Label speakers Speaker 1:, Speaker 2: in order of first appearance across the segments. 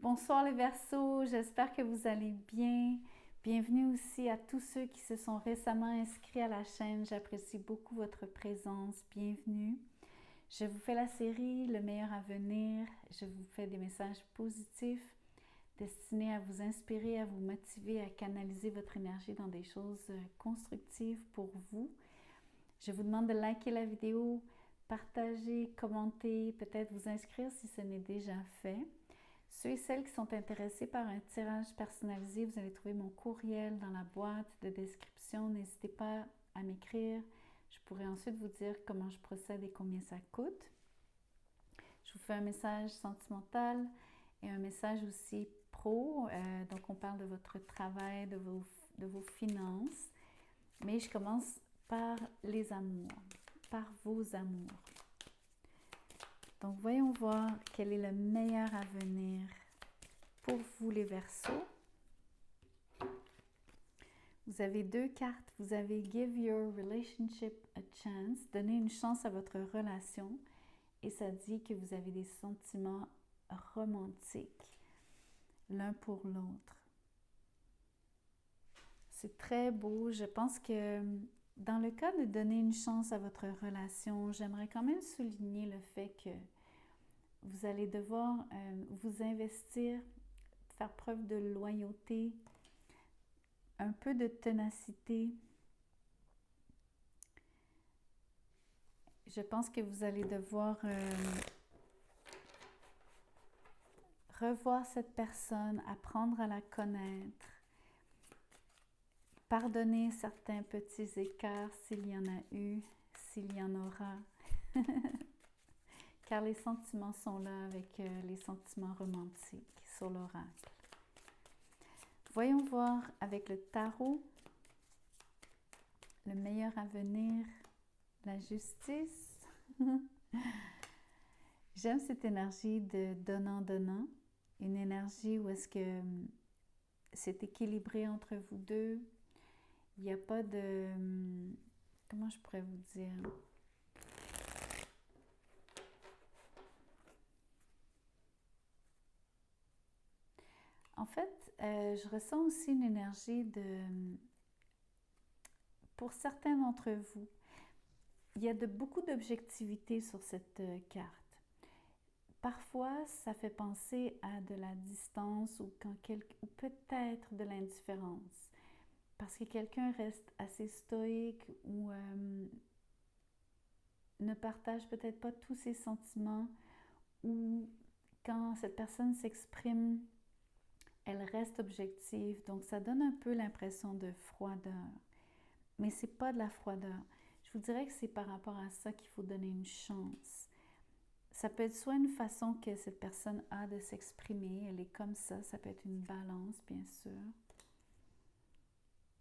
Speaker 1: Bonsoir les Verseaux, j'espère que vous allez bien. Bienvenue aussi à tous ceux qui se sont récemment inscrits à la chaîne. J'apprécie beaucoup votre présence. Bienvenue. Je vous fais la série Le meilleur à venir. Je vous fais des messages positifs destinés à vous inspirer, à vous motiver, à canaliser votre énergie dans des choses constructives pour vous. Je vous demande de liker la vidéo, partager, commenter, peut-être vous inscrire si ce n'est déjà fait. Ceux et celles qui sont intéressés par un tirage personnalisé, vous allez trouver mon courriel dans la boîte de description. N'hésitez pas à m'écrire. Je pourrai ensuite vous dire comment je procède et combien ça coûte. Je vous fais un message sentimental et un message aussi pro. Donc, on parle de votre travail, de vos finances. Mais je commence par les amours, par vos amours. Donc, voyons voir quel est le meilleur avenir pour vous, les Verseaux. Vous avez deux cartes. Vous avez « Give your relationship a chance », donner une chance à votre relation. Et ça dit que vous avez des sentiments romantiques l'un pour l'autre. C'est très beau. Je pense que dans le cas de donner une chance à votre relation, j'aimerais quand même souligner le fait que vous allez devoir vous investir, faire preuve de loyauté, un peu de ténacité. Je pense que vous allez devoir revoir cette personne, apprendre à la connaître, pardonner certains petits écarts s'il y en a eu, s'il y en aura. Car les sentiments sont là avec les sentiments romantiques sur l'oracle. Voyons voir avec le tarot le meilleur avenir, la justice. J'aime cette énergie de donnant-donnant, une énergie où est-ce que c'est équilibré entre vous deux. Il n'y a pas de... Comment je pourrais vous dire? En fait, je ressens aussi une énergie de... Pour certains d'entre vous, il y a beaucoup d'objectivité sur cette carte. Parfois, ça fait penser à de la distance ou peut-être de l'indifférence. Parce que quelqu'un reste assez stoïque ou ne partage peut-être pas tous ses sentiments, ou quand cette personne s'exprime, elle reste objective. Donc, ça donne un peu l'impression de froideur. Mais ce n'est pas de la froideur. Je vous dirais que c'est par rapport à ça qu'il faut donner une chance. Ça peut être soit une façon que cette personne a de s'exprimer, elle est comme ça peut être une balance, bien sûr.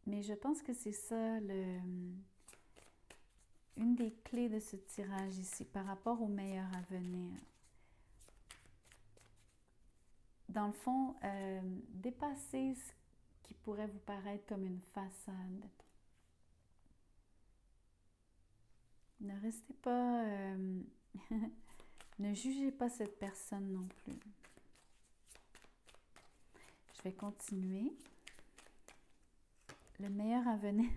Speaker 1: Mais je pense que c'est ça une des clés de ce tirage ici, par rapport au meilleur à venir. Dans le fond, dépasser ce qui pourrait vous paraître comme une façade. Ne restez pas... ne jugez pas cette personne non plus. Je vais continuer. Le meilleur à venir.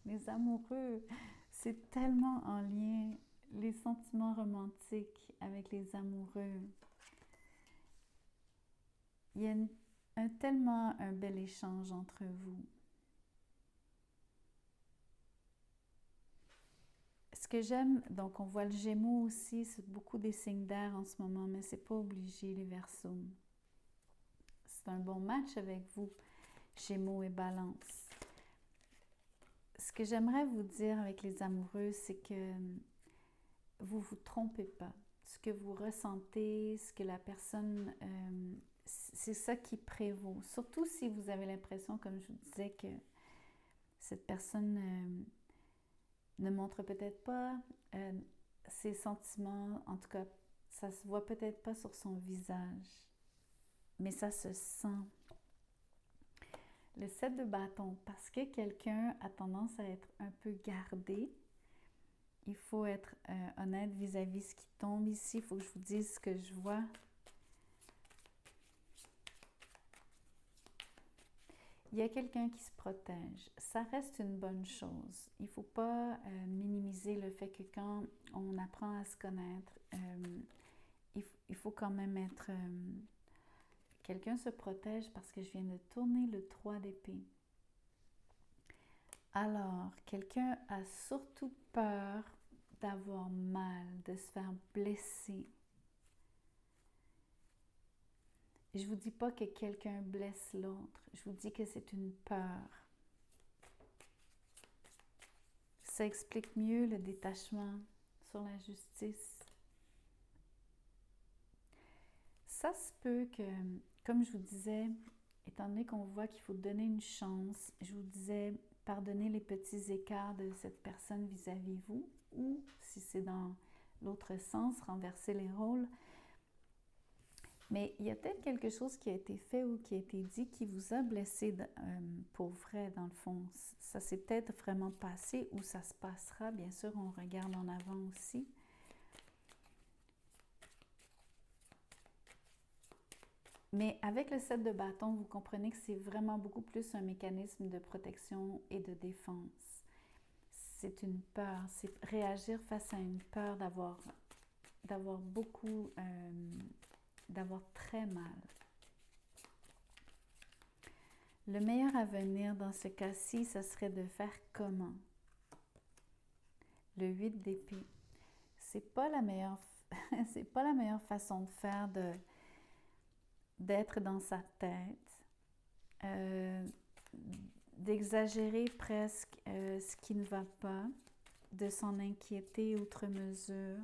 Speaker 1: Les amoureux, c'est tellement en lien, les sentiments romantiques avec les amoureux. Il y a tellement un bel échange entre vous. Ce que j'aime, donc on voit le Gémeaux aussi, c'est beaucoup des signes d'air en ce moment, mais c'est pas obligé les Verseaux. C'est un bon match avec vous, Gémeaux et Balance. Ce que j'aimerais vous dire avec les amoureux, c'est que vous ne vous trompez pas. Ce que vous ressentez, ce que la personne... c'est ça qui prévaut. Surtout si vous avez l'impression, comme je vous disais, que cette personne ne montre peut-être pas ses sentiments. En tout cas, ça se voit peut-être pas sur son visage. Mais ça se sent. Le 7 de bâton, parce que quelqu'un a tendance à être un peu gardé, il faut être honnête vis-à-vis ce qui tombe ici. Il faut que je vous dise ce que je vois. il y a quelqu'un qui se protège. Ça reste une bonne chose. Il ne faut pas minimiser le fait que quand on apprend à se connaître, il faut quand même être... quelqu'un se protège parce que je viens de tourner le 3 d'épée. Alors, quelqu'un a surtout peur d'avoir mal, de se faire blesser. Je ne vous dis pas que quelqu'un blesse l'autre, je vous dis que c'est une peur. Ça explique mieux le détachement sur la justice. Ça se peut que, comme je vous disais, étant donné qu'on voit qu'il faut donner une chance, je vous disais, pardonnez les petits écarts de cette personne vis-à-vis vous, ou si c'est dans l'autre sens, renverser les rôles. Mais il y a peut-être quelque chose qui a été fait ou qui a été dit qui vous a blessé pour vrai, dans le fond. Ça s'est peut-être vraiment passé ou ça se passera. Bien sûr, on regarde en avant aussi. Mais avec le 7 de bâton, vous comprenez que c'est vraiment beaucoup plus un mécanisme de protection et de défense. C'est une peur, c'est réagir face à une peur d'avoir beaucoup... d'avoir très mal. Le meilleur avenir dans ce cas-ci, ce serait de faire comment? Le 8 d'épée. C'est pas la meilleure c'est pas la meilleure façon de faire d'être dans sa tête, d'exagérer presque ce qui ne va pas, de s'en inquiéter outre mesure.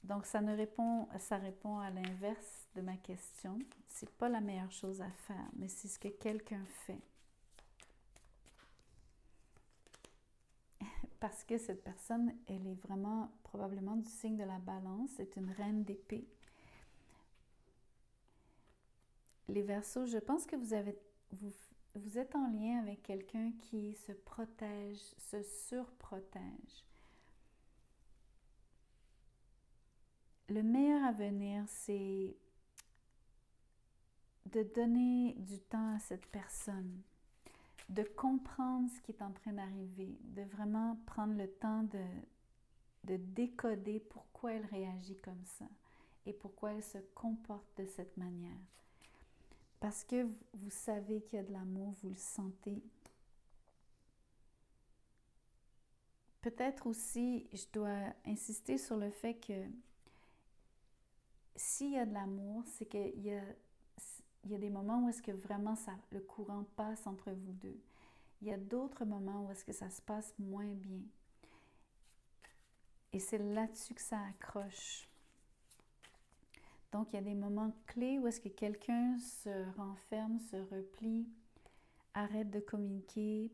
Speaker 1: Donc, ça répond à l'inverse de ma question. C'est pas la meilleure chose à faire, mais c'est ce que quelqu'un fait. Parce que cette personne, elle est vraiment probablement du signe de la balance. C'est une reine d'épée. Les Verseaux, je pense que vous êtes en lien avec quelqu'un qui se protège, se surprotège. Le meilleur avenir, c'est de donner du temps à cette personne, de comprendre ce qui est en train d'arriver, de vraiment prendre le temps de décoder pourquoi elle réagit comme ça et pourquoi elle se comporte de cette manière. Parce que vous savez qu'il y a de l'amour, vous le sentez. Peut-être aussi, je dois insister sur le fait que s'il y a de l'amour, c'est qu'il y a des moments où est-ce que vraiment le courant passe entre vous deux. Il y a d'autres moments où est-ce que ça se passe moins bien. Et c'est là-dessus que ça accroche. Donc, il y a des moments clés où est-ce que quelqu'un se renferme, se replie, arrête de communiquer,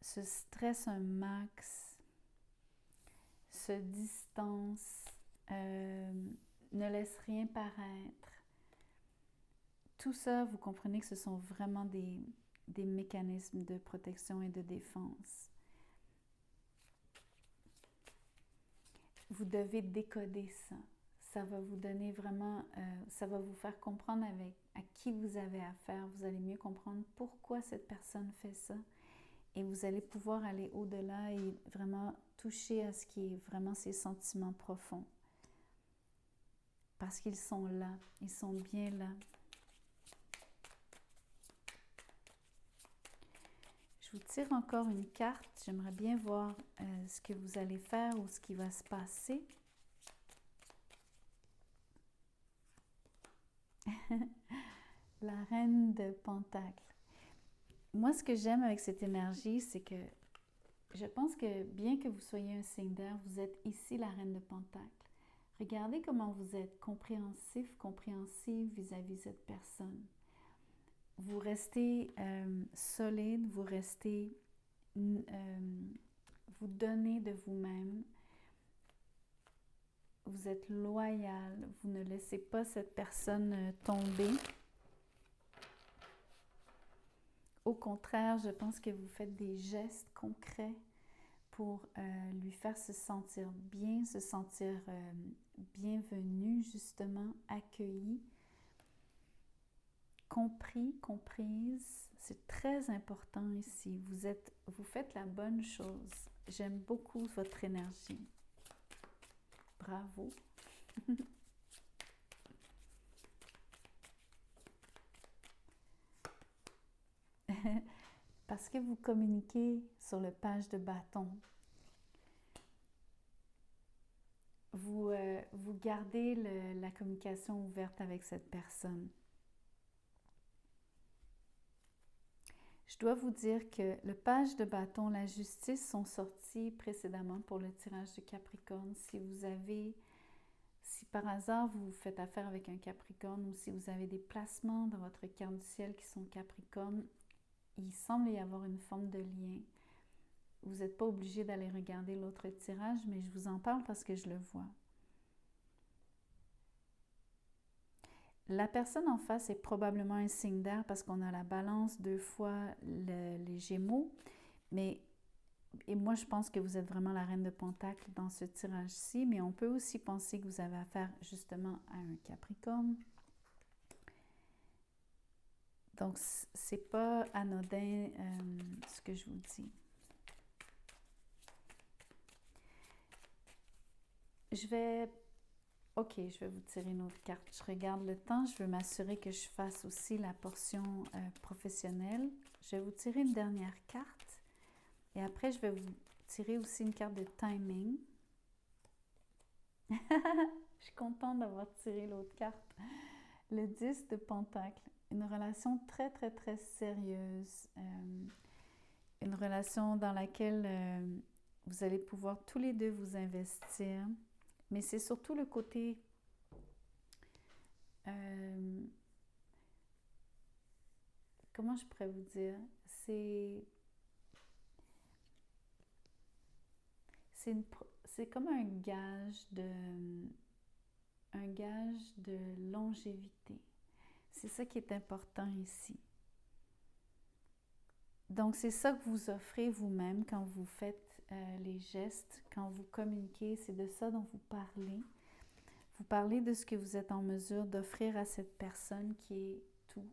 Speaker 1: se stresse un max, se distance, ne laisse rien paraître. Tout ça, vous comprenez que ce sont vraiment des mécanismes de protection et de défense. Vous devez décoder ça. Ça va vous donner vraiment, ça va vous faire comprendre à qui vous avez affaire. Vous allez mieux comprendre pourquoi cette personne fait ça. Et vous allez pouvoir aller au-delà et vraiment toucher à ce qui est vraiment ses sentiments profonds. Parce qu'ils sont là, ils sont bien là. Je vous tire encore une carte. J'aimerais bien voir ce que vous allez faire ou ce qui va se passer. La reine de Pentacles. Moi, ce que j'aime avec cette énergie, c'est que je pense que bien que vous soyez un signe d'air, vous êtes ici la reine de Pentacles. Regardez comment vous êtes compréhensif, compréhensive vis-à-vis de cette personne. Vous restez solide, vous restez, vous donnez de vous-même. Vous êtes loyal, vous ne laissez pas cette personne tomber. Au contraire, je pense que vous faites des gestes concrets pour lui faire se sentir bien, se sentir bienvenue, justement, accueillie, compris, comprise. C'est très important ici. Vous faites la bonne chose. J'aime beaucoup votre énergie. Bravo. Parce que vous communiquez sur le page de bâton. Vous gardez la communication ouverte avec cette personne. Je dois vous dire que le page de bâton, la justice sont sortis précédemment pour le tirage de Capricorne. Si par hasard vous faites affaire avec un Capricorne ou si vous avez des placements dans votre carte du ciel qui sont Capricorne, il semble y avoir une forme de lien. Vous n'êtes pas obligé d'aller regarder l'autre tirage, mais je vous en parle parce que je le vois. La personne en face est probablement un signe d'air parce qu'on a la balance 2 fois les Gémeaux. Et moi, je pense que vous êtes vraiment la reine de Pentacle dans ce tirage-ci, mais on peut aussi penser que vous avez affaire justement à un Capricorne. Donc, c'est pas anodin ce que je vous dis. Je vais vous tirer une autre carte. Je regarde le temps. Je veux m'assurer que je fasse aussi la portion professionnelle. Je vais vous tirer une dernière carte. Et après, je vais vous tirer aussi une carte de timing. Je suis contente d'avoir tiré l'autre carte. Le 10 de Pentacle. Une relation très, très, très sérieuse. Une relation dans laquelle vous allez pouvoir tous les deux vous investir. Mais c'est surtout le côté comment je pourrais vous dire? C'est comme un gage de longévité. C'est ça qui est important ici. Donc, c'est ça que vous offrez vous-même quand vous faites les gestes, quand vous communiquez. C'est de ça dont vous parlez. Vous parlez de ce que vous êtes en mesure d'offrir à cette personne qui est tout.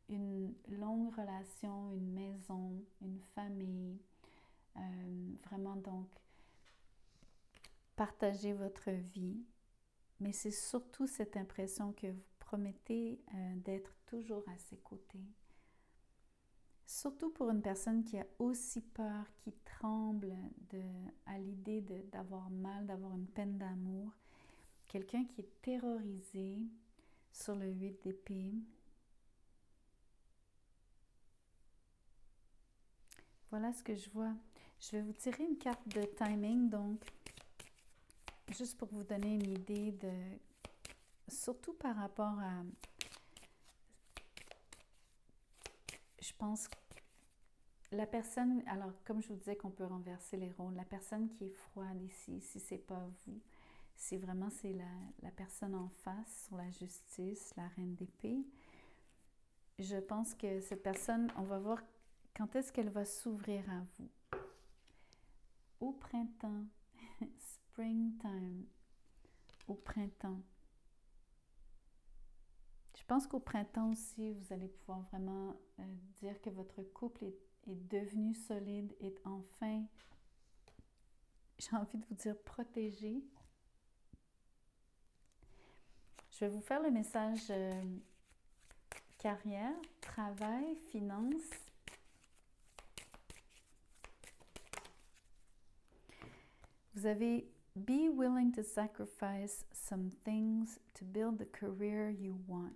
Speaker 1: Une longue relation, une maison, une famille. Vraiment donc, partagez votre vie. Mais c'est surtout cette impression que vous promettez d'être toujours à ses côtés. Surtout pour une personne qui a aussi peur, qui tremble à l'idée d'avoir mal, d'avoir une peine d'amour. Quelqu'un qui est terrorisé sur le 8 d'épée. Voilà ce que je vois. Je vais vous tirer une carte de timing, donc, juste pour vous donner une idée surtout par rapport à... Je pense que la personne... Alors, comme je vous disais qu'on peut renverser les rôles, la personne qui est froide ici, si c'est pas vous, c'est la personne en face sur la justice, la reine d'épée. Je pense que cette personne, on va voir quand est-ce qu'elle va s'ouvrir à vous. Au printemps, springtime, au printemps. Je pense qu'au printemps aussi, vous allez pouvoir vraiment dire que votre couple est devenu solide, est enfin, j'ai envie de vous dire, protégé. Je vais vous faire le message carrière, travail, finances. Vous avez « Be willing to sacrifice some things to build the career you want ».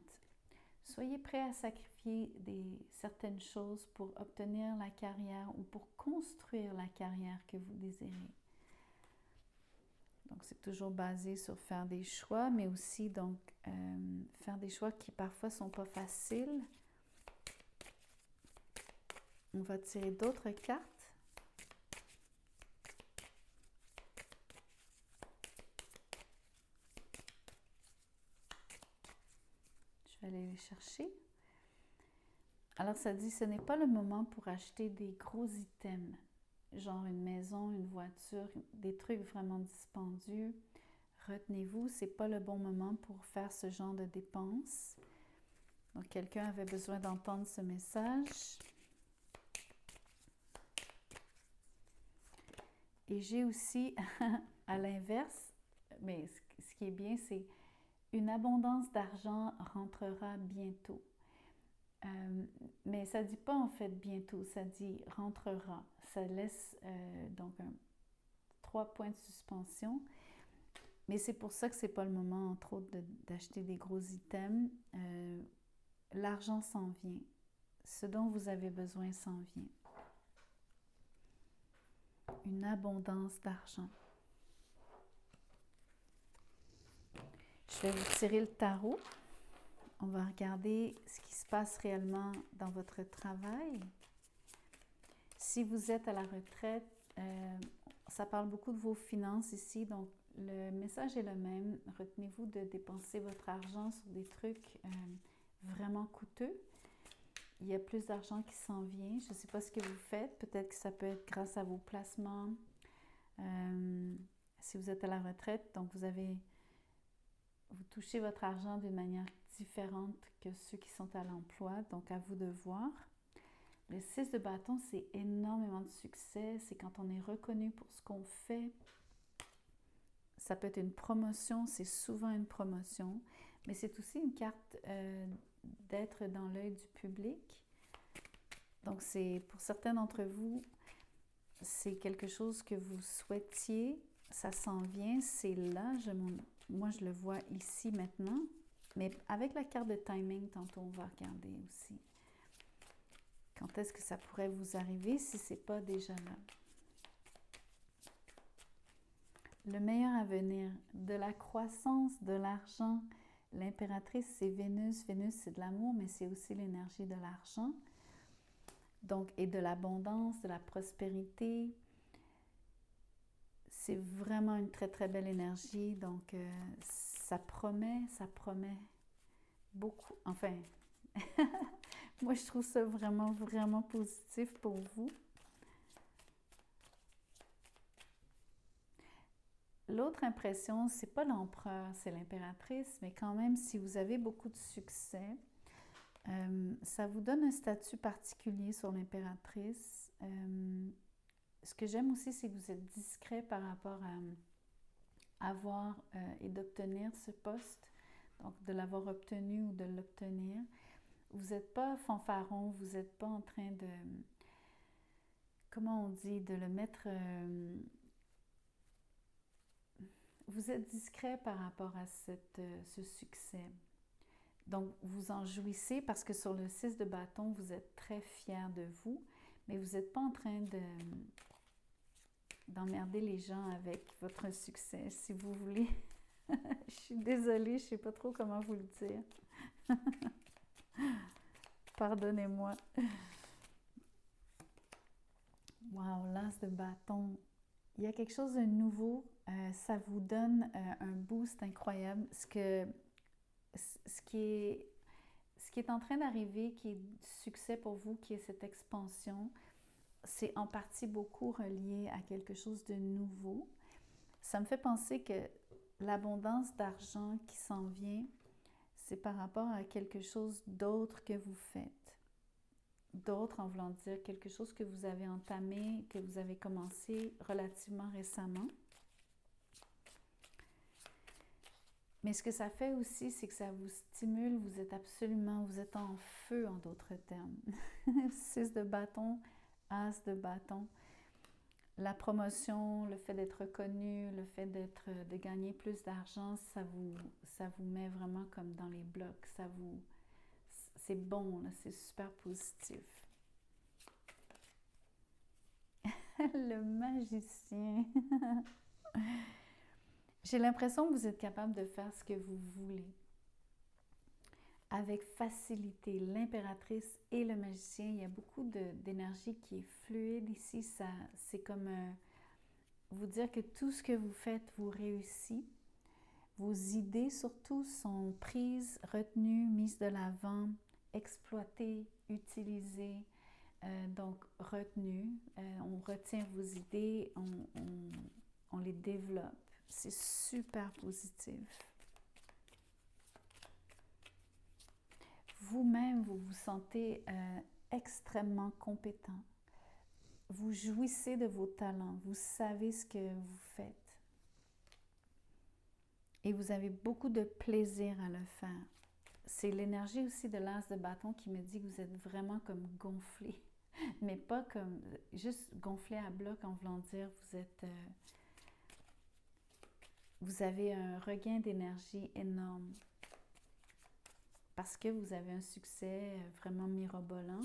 Speaker 1: Soyez prêt à sacrifier certaines choses pour obtenir la carrière ou pour construire la carrière que vous désirez. Donc, c'est toujours basé sur faire des choix, mais aussi donc faire des choix qui parfois ne sont pas faciles. On va tirer d'autres cartes. Je vais aller les chercher. Alors, ça dit, ce n'est pas le moment pour acheter des gros items, genre une maison, une voiture, des trucs vraiment dispendieux. Retenez-vous, ce n'est pas le bon moment pour faire ce genre de dépenses. Donc, quelqu'un avait besoin d'entendre ce message. Et j'ai aussi, à l'inverse, mais ce qui est bien, c'est une abondance d'argent rentrera bientôt. Mais ça ne dit pas en fait bientôt, ça dit rentrera. Ça laisse donc 3 points de suspension. Mais c'est pour ça que ce n'est pas le moment, entre autres, d'acheter des gros items. L'argent s'en vient. Ce dont vous avez besoin s'en vient. Une abondance d'argent. Je vais vous tirer le tarot. On va regarder ce qui se passe réellement dans votre travail. Si vous êtes à la retraite, ça parle beaucoup de vos finances ici, donc le message est le même. Retenez-vous de dépenser votre argent sur des trucs vraiment coûteux. Il y a plus d'argent qui s'en vient. Je ne sais pas ce que vous faites. Peut-être que ça peut être grâce à vos placements. Si vous êtes à la retraite, donc vous touchez votre argent d'une manière différente que ceux qui sont à l'emploi. Donc, à vous de voir. Le 6 de bâton, c'est énormément de succès. C'est quand on est reconnu pour ce qu'on fait. Ça peut être une promotion, c'est souvent une promotion, mais c'est aussi une carte d'être dans l'œil du public. Donc, c'est pour certains d'entre vous, c'est quelque chose que vous souhaitiez, ça s'en vient, c'est là. Moi, je le vois ici maintenant, mais avec la carte de timing, tantôt, on va regarder aussi. Quand est-ce que ça pourrait vous arriver si ce n'est pas déjà là? Le meilleur avenir, de la croissance, de l'argent. L'impératrice, c'est Vénus. Vénus, c'est de l'amour, mais c'est aussi l'énergie de l'argent. Donc, et de l'abondance, de la prospérité. C'est vraiment une très, très belle énergie. Donc, ça promet beaucoup. Enfin, moi, je trouve ça vraiment, vraiment positif pour vous. L'autre impression, c'est pas l'empereur, c'est l'impératrice, mais quand même, si vous avez beaucoup de succès, ça vous donne un statut particulier sur l'impératrice. Ce que j'aime aussi, c'est que vous êtes discret par rapport à avoir et d'obtenir ce poste, donc de l'avoir obtenu ou de l'obtenir. Vous n'êtes pas fanfaron, vous n'êtes pas en train de, comment on dit, de le mettre... vous êtes discret par rapport à ce succès. Donc, vous en jouissez parce que sur le 6 de bâton, vous êtes très fier de vous, mais vous n'êtes pas en train d'emmerder les gens avec votre succès, si vous voulez. Je suis désolée, je ne sais pas trop comment vous le dire. Pardonnez-moi. Wow, l'as de bâton. Il y a quelque chose de nouveau. Ça vous donne un boost incroyable. Ce qui est en train d'arriver, qui est du succès pour vous, qui est cette expansion, c'est en partie beaucoup relié à quelque chose de nouveau. Ça me fait penser que l'abondance d'argent qui s'en vient, c'est par rapport à quelque chose d'autre que vous faites. D'autre en voulant dire quelque chose que vous avez entamé, que vous avez commencé relativement récemment. Mais ce que ça fait aussi, c'est que ça vous stimule, vous êtes en feu en d'autres termes. 6 de bâton, as de bâton. La promotion, le fait d'être reconnu, le fait de gagner plus d'argent, ça vous met vraiment comme dans les blocs. C'est bon, là, c'est super positif. Le magicien. J'ai l'impression que vous êtes capable de faire ce que vous voulez. Avec facilité, l'impératrice et le magicien, il y a beaucoup d'énergie qui est fluide ici. C'est comme vous dire que tout ce que vous faites vous réussit. Vos idées surtout sont prises, retenues, mises de l'avant, exploitées, utilisées, donc retenues. On retient vos idées, on les développe. C'est super positif. vous-même, vous vous sentez extrêmement compétent. Vous jouissez de vos talents, vous savez ce que vous faites. Et vous avez beaucoup de plaisir à le faire. C'est l'énergie aussi de l'as de bâton qui me dit que vous êtes vraiment comme gonflé. Mais pas comme juste gonflé à bloc en voulant dire vous avez un regain d'énergie énorme. Parce que vous avez un succès vraiment mirobolant.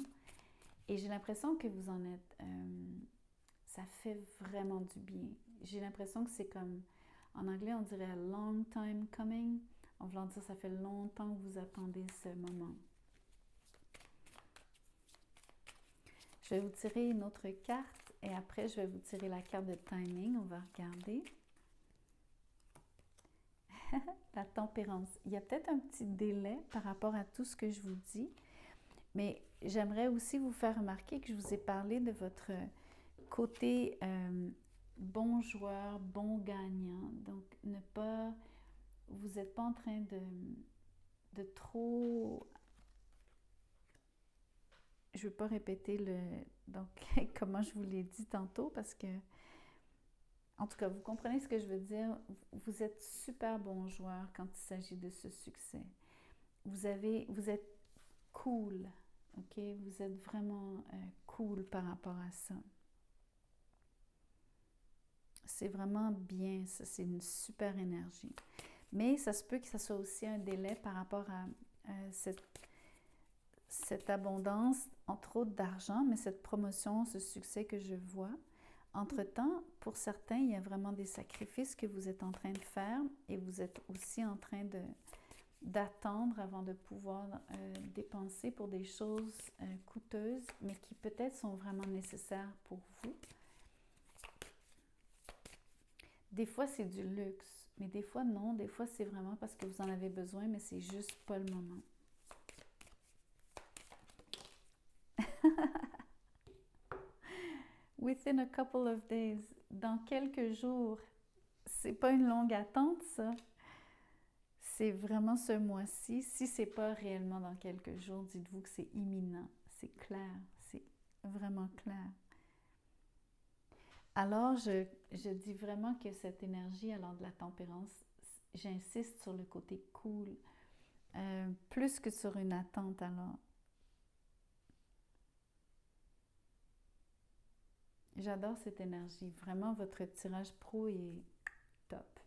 Speaker 1: Et j'ai l'impression que vous en êtes... ça fait vraiment du bien. J'ai l'impression que c'est comme... En anglais, on dirait « long time coming ». En voulant dire, ça fait longtemps que vous attendez ce moment. Je vais vous tirer une autre carte et après, je vais vous tirer la carte de timing. On va regarder. La tempérance. Il y a peut-être un petit délai par rapport à tout ce que je vous dis, mais j'aimerais aussi vous faire remarquer que je vous ai parlé de votre côté bon joueur, bon gagnant. Donc, vous n'êtes pas en train de trop... Je ne veux pas répéter donc, comment je vous l'ai dit tantôt parce que, en tout cas, vous comprenez ce que je veux dire. Vous êtes super bon joueur quand il s'agit de ce succès. Vous êtes cool, ok? Vous êtes vraiment cool par rapport à ça. C'est vraiment bien, ça, c'est une super énergie. Mais ça se peut que ça soit aussi un délai par rapport à cette abondance, entre autres d'argent, mais cette promotion, ce succès que je vois. Entre-temps, pour certains, il y a vraiment des sacrifices que vous êtes en train de faire et vous êtes aussi en train d'attendre avant de pouvoir dépenser pour des choses coûteuses, mais qui peut-être sont vraiment nécessaires pour vous. Des fois, c'est du luxe, mais des fois, non. Des fois, c'est vraiment parce que vous en avez besoin, mais c'est juste pas le moment. Within a couple of days, dans quelques jours. C'est pas une longue attente, ça. C'est vraiment ce mois-ci. Si c'est pas réellement dans quelques jours, dites-vous que c'est imminent. C'est clair, c'est vraiment clair. Alors, je dis vraiment que cette énergie, alors de la tempérance, j'insiste sur le côté cool, plus que sur une attente alors. J'adore cette énergie. Vraiment, votre tirage pro est top.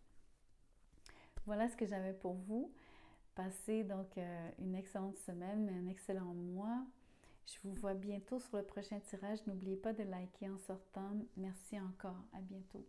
Speaker 1: Voilà ce que j'avais pour vous. Passez donc une excellente semaine, un excellent mois. Je vous vois bientôt sur le prochain tirage. N'oubliez pas de liker en sortant. Merci encore. À bientôt.